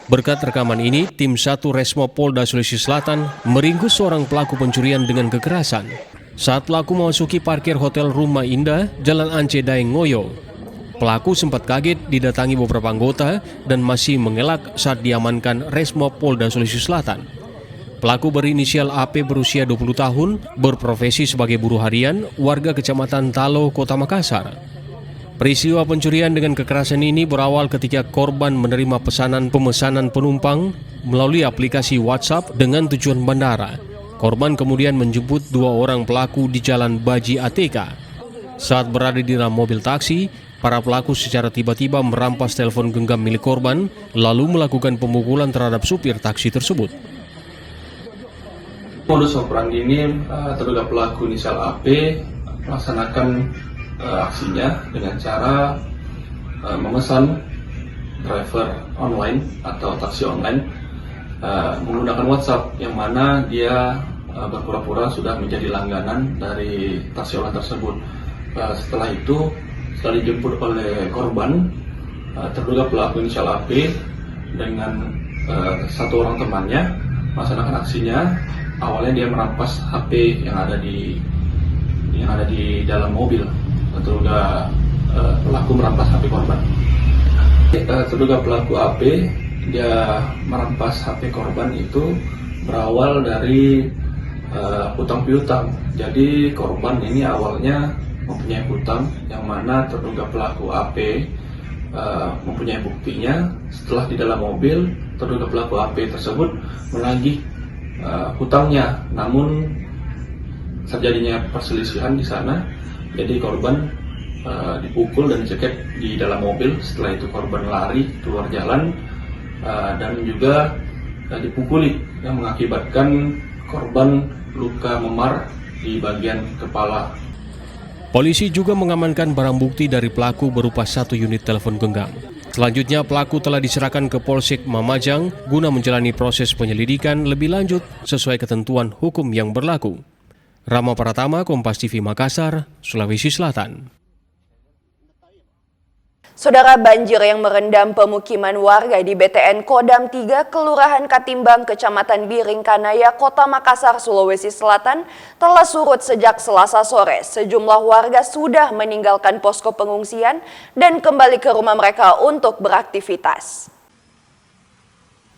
Berkat rekaman ini, tim 1 Resmob Polda Sulawesi Selatan meringkus seorang pelaku pencurian dengan kekerasan. Saat pelaku memasuki parkir Hotel Rumah Indah, Jalan Ance Daeng Ngoyo, pelaku sempat kaget didatangi beberapa anggota dan masih mengelak saat diamankan Resmob Polda Sulawesi Selatan. Pelaku berinisial AP berusia 20 tahun, berprofesi sebagai buruh harian, warga Kecamatan Talo, Kota Makassar. Peristiwa pencurian dengan kekerasan ini berawal ketika korban menerima pemesanan penumpang melalui aplikasi WhatsApp dengan tujuan bandara. Korban kemudian menjemput 2 orang pelaku di Jalan Baji ATK. Saat berada di dalam mobil taksi, para pelaku secara tiba-tiba merampas telepon genggam milik korban, lalu melakukan pemukulan terhadap supir taksi tersebut. Modus operandi ini terduga pelaku inisial AP melaksanakan aksinya dengan cara memesan driver online atau taksi online menggunakan WhatsApp, yang mana dia berpura-pura sudah menjadi langganan dari taksi online tersebut. Setelah itu, setelah dijemput oleh korban, terduga pelaku inisial AP dengan 1 orang temannya melaksanakan aksinya. Awalnya dia merampas HP yang ada di dalam mobil. Terduga pelaku merampas HP korban. Terduga pelaku AP dia merampas HP korban itu berawal dari hutang piutang. Jadi korban ini awalnya mempunyai hutang, yang mana terduga pelaku AP mempunyai buktinya. Setelah di dalam mobil, terduga pelaku AP tersebut menagih hutangnya, namun terjadinya perselisihan di sana. Jadi korban dipukul dan dicekek di dalam mobil. Setelah itu korban lari keluar jalan dan juga dipukuli yang mengakibatkan korban luka memar di bagian kepala. Polisi juga mengamankan barang bukti dari pelaku berupa 1 unit telepon genggam. Selanjutnya pelaku telah diserahkan ke Polsek Mamajang guna menjalani proses penyelidikan lebih lanjut sesuai ketentuan hukum yang berlaku. Rama Pratama, Kompas TV Makassar, Sulawesi Selatan. Saudara, banjir yang merendam pemukiman warga di BTN Kodam 3, Kelurahan Katimbang, Kecamatan Biring Kanaya, Kota Makassar, Sulawesi Selatan, telah surut sejak Selasa sore. Sejumlah warga sudah meninggalkan posko pengungsian dan kembali ke rumah mereka untuk beraktivitas.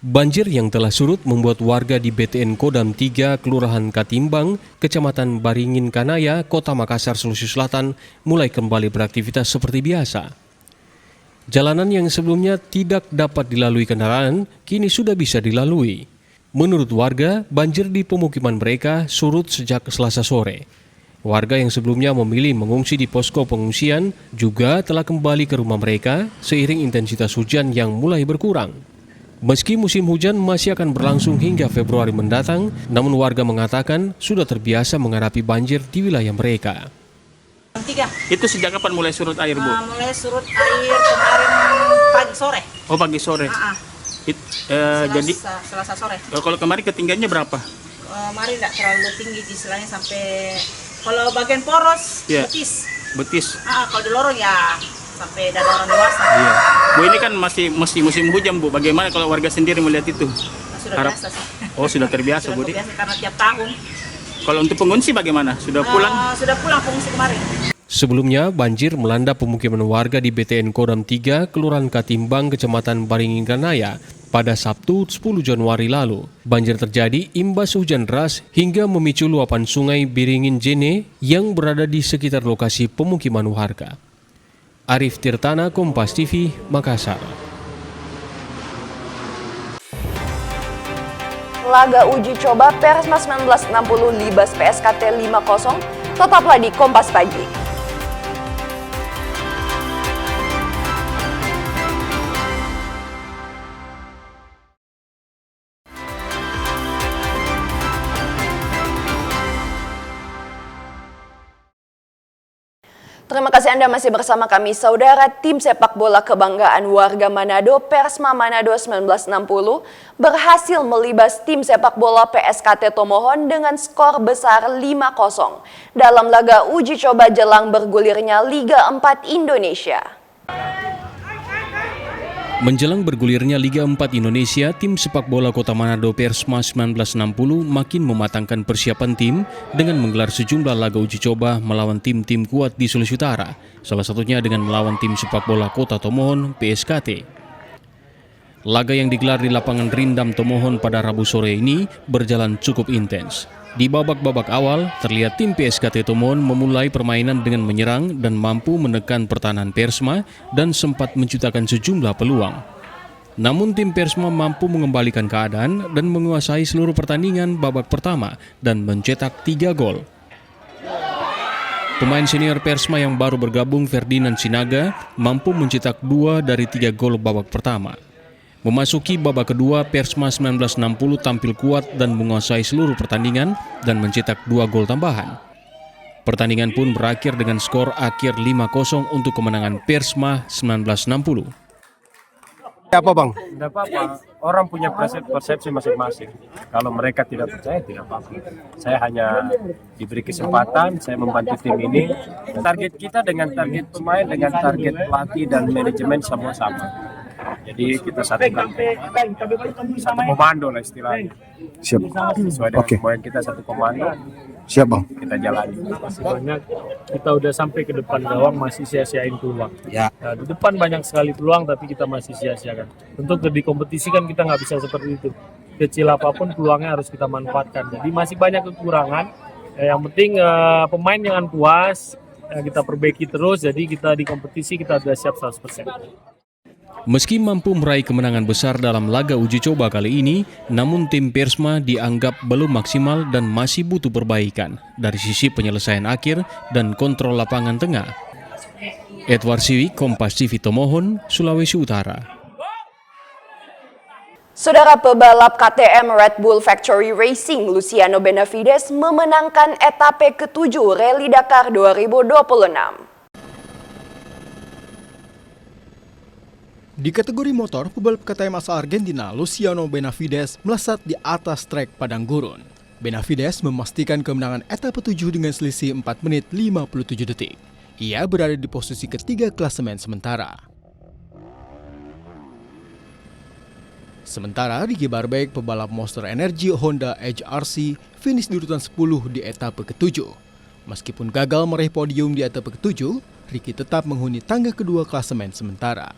Banjir yang telah surut membuat warga di BTN Kodam 3, Kelurahan Katimbang, Kecamatan Baringin Kanaya, Kota Makassar, Sulawesi Selatan, mulai kembali beraktivitas seperti biasa. Jalanan yang sebelumnya tidak dapat dilalui kendaraan, kini sudah bisa dilalui. Menurut warga, banjir di pemukiman mereka surut sejak Selasa sore. Warga yang sebelumnya memilih mengungsi di posko pengungsian juga telah kembali ke rumah mereka seiring intensitas hujan yang mulai berkurang. Meski musim hujan masih akan berlangsung hingga Februari mendatang, namun warga mengatakan sudah terbiasa menghadapi banjir di wilayah mereka. 3. Itu sejak kapan mulai surut air, Bu? Mulai surut air kemarin pagi sore. Oh, pagi sore. Jadi Selasa sore. Kalau kemarin ketinggiannya berapa? Kemarin tidak terlalu tinggi, istilahnya sampai kalau bagian poros betis. Kalau di lorong ya sampai dada orang dewasa. Iya. Bu, ini kan masih musim hujan, Bu. Bagaimana kalau warga sendiri melihat itu? Sudah biasa sih. Oh, sudah terbiasa, Bu. Sudah terbiasa karena tiap tahun. Kalau untuk pengungsi bagaimana? Sudah pulang? Sudah pulang pengungsi kemarin. Sebelumnya, banjir melanda pemukiman warga di BTN Kodam 3, Kelurahan Katimbang, Kecamatan Baringin Kanaya pada Sabtu 10 Januari lalu. Banjir terjadi imbas hujan deras hingga memicu luapan sungai Biringin Jene yang berada di sekitar lokasi pemukiman warga. Arif Tirtana, Kompas TV, Makassar. Laga uji coba Persma 1960 Libas PSKT 5-0, tetaplah di Kompas Pagi. Terima kasih Anda masih bersama kami, saudara. Tim sepak bola kebanggaan warga Manado, Persma Manado 1960, berhasil melibas tim sepak bola PSKT Tomohon dengan skor besar 5-0 dalam laga uji coba jelang bergulirnya Liga 4 Indonesia. Menjelang bergulirnya Liga 4 Indonesia, tim sepak bola Kota Manado Persma 1960 makin mematangkan persiapan tim dengan menggelar sejumlah laga uji coba melawan tim-tim kuat di Sulawesi Utara, salah satunya dengan melawan tim sepak bola Kota Tomohon PSKT. Laga yang digelar di lapangan Rindam Tomohon pada Rabu sore ini berjalan cukup intens. Di babak-babak awal, terlihat tim PSKT Tomohon memulai permainan dengan menyerang dan mampu menekan pertahanan Persma dan sempat menciptakan sejumlah peluang. Namun tim Persma mampu mengembalikan keadaan dan menguasai seluruh pertandingan babak pertama dan mencetak 3 gol. Pemain senior Persma yang baru bergabung, Ferdinand Sinaga, mampu mencetak 2 dari 3 gol babak pertama. Memasuki babak kedua, Persma 1960 tampil kuat dan menguasai seluruh pertandingan dan mencetak 2 gol tambahan. Pertandingan pun berakhir dengan skor akhir 5-0 untuk kemenangan Persma 1960. Apa Bang? Tidak apa-apa, orang punya persepsi masing-masing. Kalau mereka tidak percaya, tidak apa-apa. Saya hanya diberi kesempatan, saya membantu tim ini. Target kita dengan target pemain, dengan target pelatih dan manajemen semua sama. Jadi kita satu komando lah istilahnya. Siap. Sesuai dengan pemain kita satu komando. Siap Bang. Kita jalani. Masih banyak, kita udah sampai ke depan gawang masih sia-siain peluang. Ya. Nah, di depan banyak sekali peluang tapi kita masih sia-siakan. Untuk di kompetisi kan kita nggak bisa seperti itu. Kecil apapun peluangnya harus kita manfaatkan. Jadi masih banyak kekurangan. Yang penting pemain jangan puas. Kita perbaiki terus. Jadi kita di kompetisi kita sudah siap 100%. Meski mampu meraih kemenangan besar dalam laga uji coba kali ini, namun tim Persma dianggap belum maksimal dan masih butuh perbaikan dari sisi penyelesaian akhir dan kontrol lapangan tengah. Edward Siwi, Kompas TV Tomohon, Sulawesi Utara. Saudara pebalap KTM Red Bull Factory Racing Luciano Benavides memenangkan etape ke-7 Rally Dakar 2026. Di kategori motor, pebalap KTM asal Argentina Luciano Benavides melesat di atas trek padang gurun. Benavides memastikan kemenangan etape 7 dengan selisih 4 menit 57 detik. Ia berada di posisi ketiga klasemen sementara. Sementara Ricky Barbek, pebalap Monster Energy Honda HRC, finish di urutan 10 di etape ke-7. Meskipun gagal meraih podium di etape ke-7, Ricky tetap menghuni tangga kedua klasemen sementara.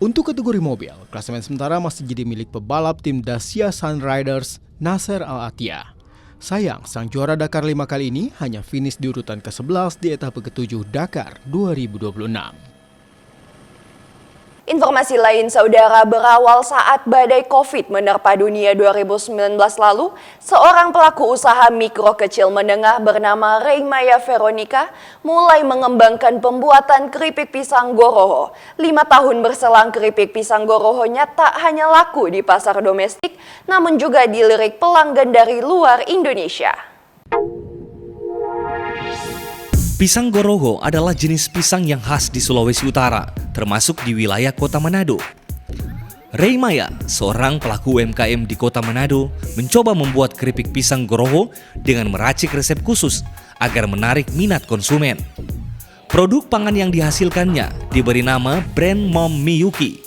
Untuk kategori mobil, klasemen sementara masih jadi milik pebalap tim Dacia Sun Riders, Nasser Al-Attiyah. Sayang, sang juara Dakar 5 kali ini hanya finish di urutan ke-11 di etape ke-7 Dakar 2026. Informasi lain, saudara, berawal saat badai COVID menerpa dunia 2019 lalu, seorang pelaku usaha mikro kecil menengah bernama Reymaya Veronica mulai mengembangkan pembuatan keripik pisang goroho. 5 tahun berselang, keripik pisang gorohonya tak hanya laku di pasar domestik, namun juga dilirik pelanggan dari luar Indonesia. Pisang goroho adalah jenis pisang yang khas di Sulawesi Utara, termasuk di wilayah Kota Manado. Reymaya, seorang pelaku UMKM di Kota Manado, mencoba membuat keripik pisang goroho dengan meracik resep khusus agar menarik minat konsumen. Produk pangan yang dihasilkannya diberi nama brand Mom Miyuki.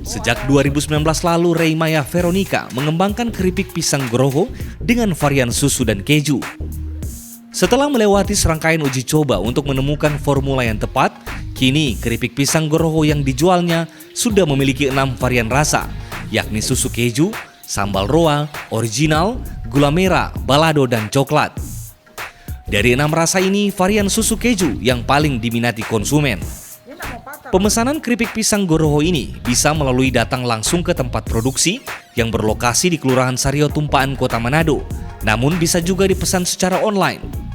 Sejak 2019 lalu, Reymaya Veronica mengembangkan keripik pisang goroho dengan varian susu dan keju. Setelah melewati serangkaian uji coba untuk menemukan formula yang tepat, kini keripik pisang goroho yang dijualnya sudah memiliki 6 varian rasa, yakni susu keju, sambal roa, original, gula merah, balado, dan coklat. Dari 6 rasa ini, varian susu keju yang paling diminati konsumen. Pemesanan keripik pisang goroho ini bisa melalui datang langsung ke tempat produksi yang berlokasi di Kelurahan Sario Tumpaan, Kota Manado, namun bisa juga dipesan secara online.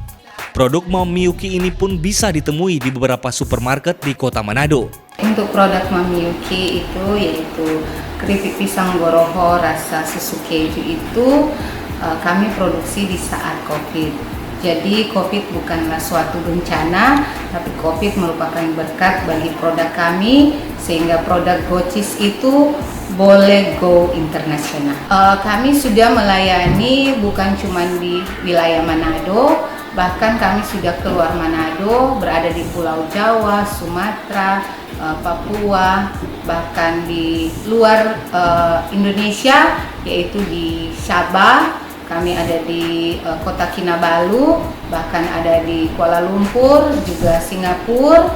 Produk Mom Miyuki ini pun bisa ditemui di beberapa supermarket di Kota Manado. Untuk produk Mom Miyuki itu yaitu keripik pisang goroho rasa susu keju itu kami produksi di saat COVID. Jadi COVID bukanlah suatu bencana, tapi COVID merupakan berkat bagi produk kami sehingga produk Gocis itu boleh go internasional. Kami sudah melayani bukan cuma di wilayah Manado, bahkan kami sudah keluar Manado, berada di Pulau Jawa, Sumatera, Papua, bahkan di luar Indonesia, yaitu di Sabah, kami ada di kota Kinabalu, bahkan ada di Kuala Lumpur, juga Singapura,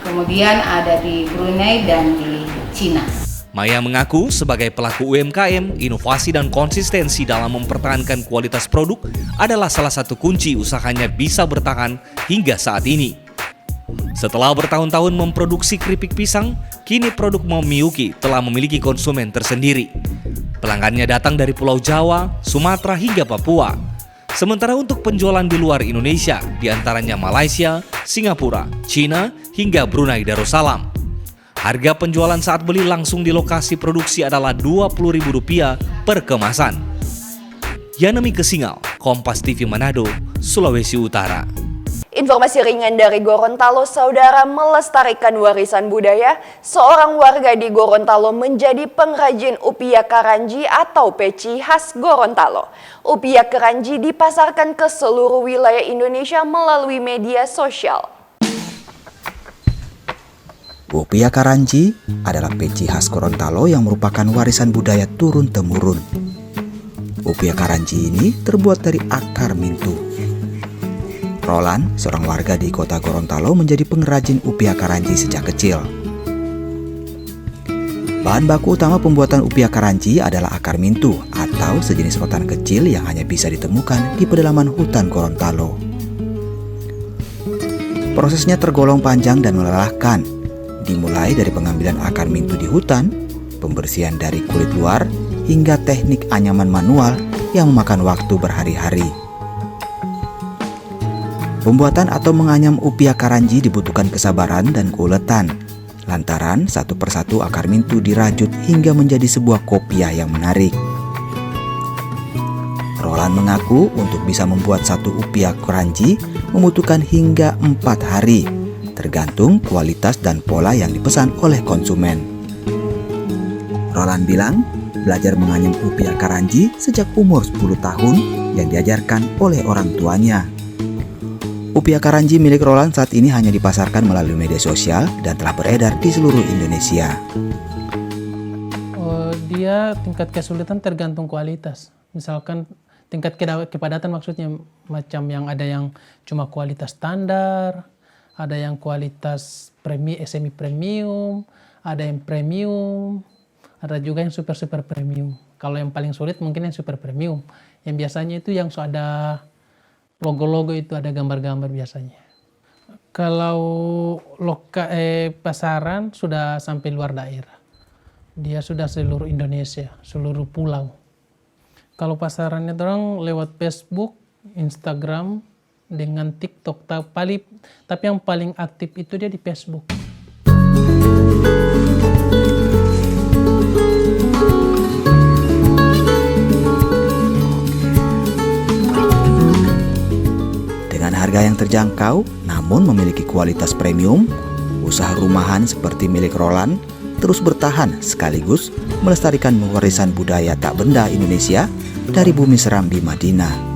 kemudian ada di Brunei dan di Cina. Maya mengaku sebagai pelaku UMKM, inovasi dan konsistensi dalam mempertahankan kualitas produk adalah salah satu kunci usahanya bisa bertahan hingga saat ini. Setelah bertahun-tahun memproduksi keripik pisang, kini produk Mom Miyuki telah memiliki konsumen tersendiri. Pelanggannya datang dari Pulau Jawa, Sumatera hingga Papua. Sementara untuk penjualan di luar Indonesia, diantaranya Malaysia, Singapura, Cina, hingga Brunei Darussalam. Harga penjualan saat beli langsung di lokasi produksi adalah Rp20.000 per kemasan. Yanemi Kesingal, Kompas TV Manado, Sulawesi Utara. Informasi ringan dari Gorontalo, saudara, melestarikan warisan budaya. Seorang warga di Gorontalo menjadi pengrajin upia karanji atau peci khas Gorontalo. Upia karanji dipasarkan ke seluruh wilayah Indonesia melalui media sosial. Upia karanji adalah peci khas Gorontalo yang merupakan warisan budaya turun-temurun. Upia karanji ini terbuat dari akar mintu. Roland, seorang warga di kota Gorontalo, menjadi pengrajin upia karanji sejak kecil. Bahan baku utama pembuatan upia karanji adalah akar mintu atau sejenis rotan kecil yang hanya bisa ditemukan di pedalaman hutan Gorontalo. Prosesnya tergolong panjang dan melelahkan. Dimulai dari pengambilan akar mintu di hutan, pembersihan dari kulit luar, hingga teknik anyaman manual yang memakan waktu berhari-hari. Pembuatan atau menganyam upia karanji dibutuhkan kesabaran dan keuletan. Lantaran satu persatu akar mintu dirajut hingga menjadi sebuah kopiah yang menarik. Roland mengaku untuk bisa membuat satu upia karanji membutuhkan hingga 4 hari, tergantung kualitas dan pola yang dipesan oleh konsumen. Roland bilang, belajar menganyam upia karanji sejak umur 10 tahun yang diajarkan oleh orang tuanya. Upia karanji milik Roland saat ini hanya dipasarkan melalui media sosial dan telah beredar di seluruh Indonesia. Dia tingkat kesulitan tergantung kualitas. Misalkan tingkat kepadatan maksudnya macam yang ada yang cuma kualitas standar, ada yang kualitas semi premium, ada yang premium, ada juga yang super premium. Kalau yang paling sulit mungkin yang super premium. Yang biasanya itu yang ada logo-logo itu, ada gambar-gambar biasanya. Kalau pasaran sudah sampai luar daerah. Dia sudah seluruh Indonesia, seluruh pulau. Kalau pasarannya orang lewat Facebook, Instagram, dengan TikTok. Tapi yang paling aktif itu dia di Facebook. Dengan harga yang terjangkau, namun memiliki kualitas premium, usaha rumahan seperti milik Roland terus bertahan sekaligus melestarikan warisan budaya tak benda Indonesia dari bumi Serambi Madinah.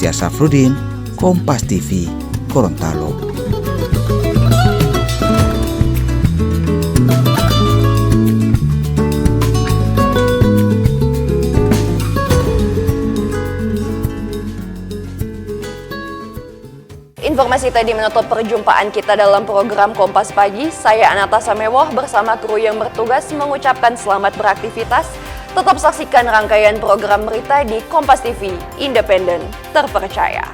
Safrudin, Kompas TV, Gorontalo. Informasi tadi menutup perjumpaan kita dalam program Kompas Pagi. Saya Anata Samewoh bersama kru yang bertugas mengucapkan selamat beraktivitas. Tetap saksikan rangkaian program berita di Kompas TV, independen, terpercaya.